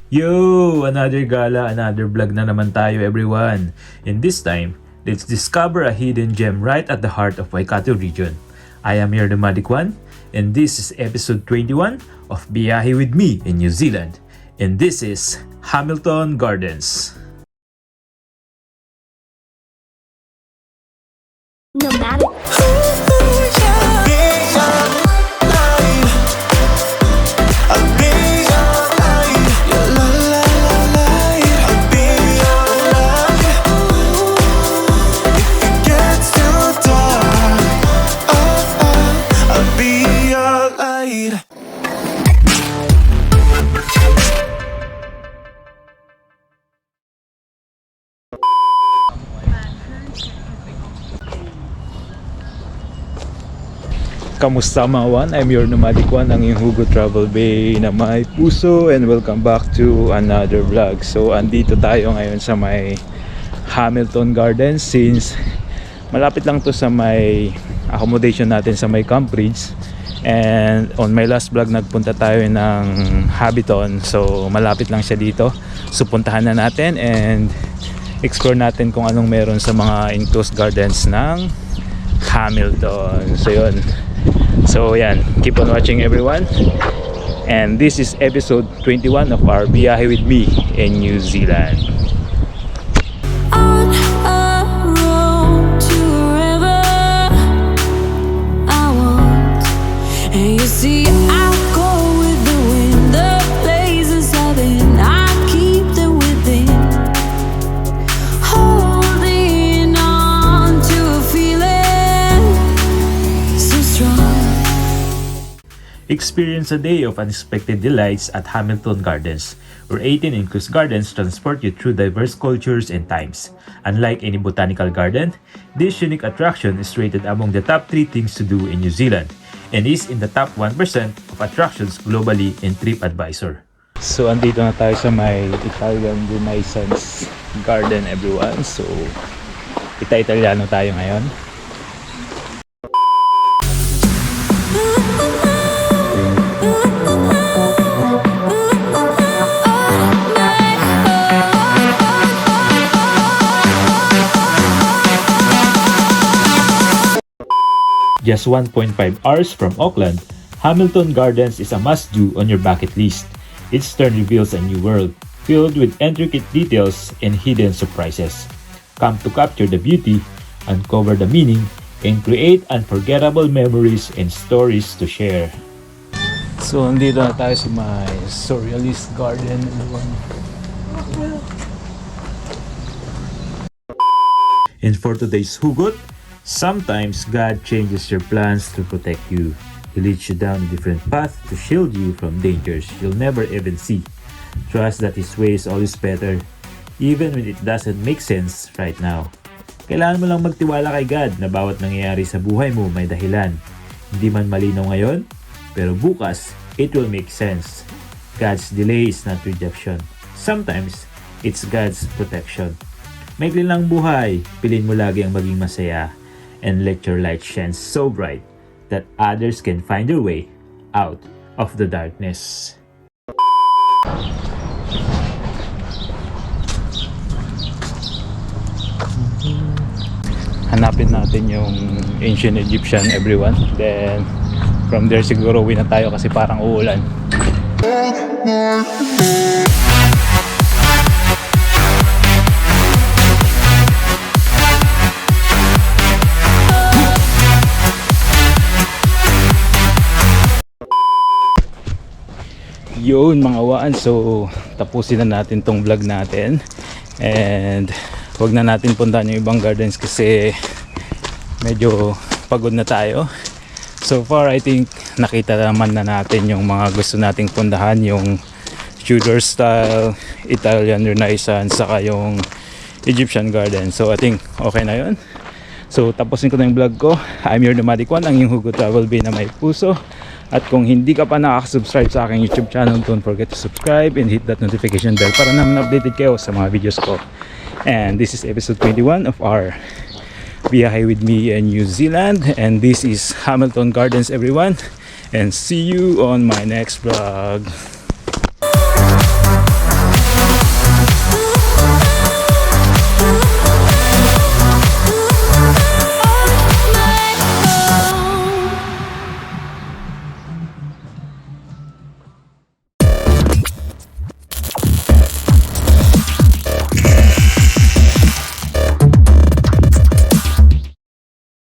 Yo! Another gala, another vlog na naman tayo everyone. And this time, let's discover a hidden gem right at the heart of Waikato Region. I am your Nomadic Juan, and this is episode 21 of Bae'yahe with me in New Zealand. And this is Hamilton Gardens. Nomadic. Kamusta mga Juan? I'm your Nomadic Juan, ang iyong Hugo Travel Bay na may puso, and welcome back to another vlog. So andito tayo ngayon sa may Hamilton Gardens, since malapit lang to sa may accommodation natin sa may Camp Ridge. And on my last vlog nagpunta tayo ng Habiton, so malapit lang siya dito. So puntahan na natin and explore natin kung anong meron sa mga enclosed gardens ng Hamilton. So yun. So yan, keep on watching everyone. And this is episode 21 of our Bae'yahe with me in New Zealand. On a road to a river I want, and you see I go with the wind. The places I've been, I keep them within, holding on to a feeling so strong. Experience a day of unexpected delights at Hamilton Gardens, where 18 enclosed gardens transport you through diverse cultures and times. Unlike any botanical garden, this unique attraction is rated among the top 3 things to do in New Zealand and is in the top 1% of attractions globally in TripAdvisor. So andito na tayo sa may Italian Renaissance Garden everyone. So Italiano tayo ngayon. Just 1.5 hours from Auckland, Hamilton Gardens is a must-do on your bucket list. Its turn reveals a new world, filled with intricate details and hidden surprises. Come to capture the beauty, uncover the meaning, and create unforgettable memories and stories to share. So, andito na tayo sa my surrealist garden. And for today's hugot, sometimes God changes your plans to protect you. He leads you down a different path to shield you from dangers you'll never even see. Trust that His way is always better, even when it doesn't make sense right now. Kailangan mo lang magtiwala kay God na bawat nangyayari sa buhay mo may dahilan. Hindi man malinaw ngayon, pero bukas, it will make sense. God's delay is not rejection. Sometimes, it's God's protection. Maikli lang buhay, pilin mo lagi ang maging masaya. And let your light shine so bright that others can find their way out of the darkness. Hanapin natin yung ancient Egyptian everyone. Then from there siguro uwi na tayo kasi parang uulan. Yun mga waan, so tapusin na natin tong vlog natin and wag na natin puntahan yung ibang gardens kasi medyo pagod na tayo. So far I think nakita naman na natin yung mga gusto nating puntahan, yung Tudor style, Italian Renaissance, saka yung Egyptian garden. So I think okay na yun. So tapusin ko na yung vlog ko. I'm your Nomadic Juan, ang yung Hugo Travel Bay na may puso. At kung hindi ka pa nakaka-subscribe sa aking YouTube channel, don't forget to subscribe and hit that notification bell para naman updated kayo sa mga videos ko. And this is episode 21 of our Bae'yahe with me in New Zealand. And this is Hamilton Gardens everyone. And see you on my next vlog.